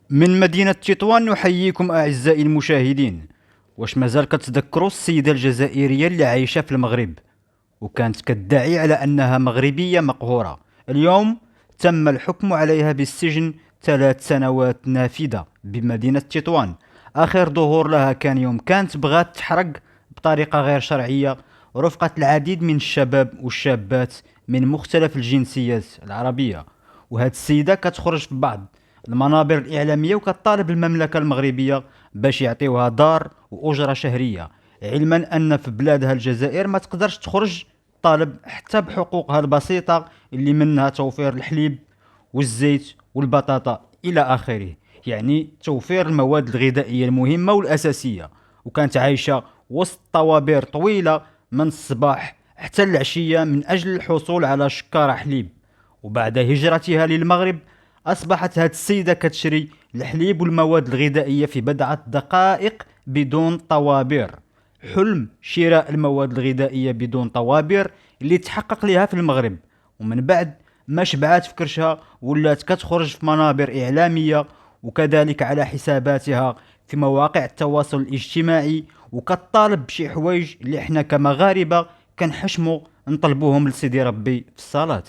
من مدينة تطوان نحييكم أعزائي المشاهدين. واش مازال كتذكروا السيدة الجزائرية اللي عايشة في المغرب وكانت كتدعي على أنها مغربية مقهورة؟ اليوم تم الحكم عليها بالسجن 3 سنوات نافذة بمدينة تطوان. آخر ظهور لها كان يوم كانت بغات تحرق بطريقة غير شرعية رفقة العديد من الشباب والشابات من مختلف الجنسيات العربية. وهاد السيدة كتخرج في بعض المنابر الإعلامية وكطالب المملكة المغربية باش يعطيوها دار وأجرة شهرية، علما أن في بلادها الجزائر ما تقدرش تخرج طالب حتى بحقوقها البسيطة اللي منها توفير الحليب والزيت والبطاطا إلى آخره، يعني توفير المواد الغذائية المهمة والأساسية. وكانت عايشة وسط طوابير طويلة من الصباح حتى العشية من أجل الحصول على شكارة حليب. وبعد هجرتها للمغرب أصبحت هاد السيدة كتشري الحليب والمواد الغذائية في بضعة دقائق بدون طوابير. حلم شراء المواد الغذائية بدون طوابير اللي تحقق لها في المغرب. ومن بعد ما شبعات في كرشها ولات كتخرج في منابر إعلامية وكذلك على حساباتها في مواقع التواصل الاجتماعي وكطالب بشي حوايج اللي احنا كمغاربة كنحشمو نطلبوهم لسيدي ربي في الصلاة.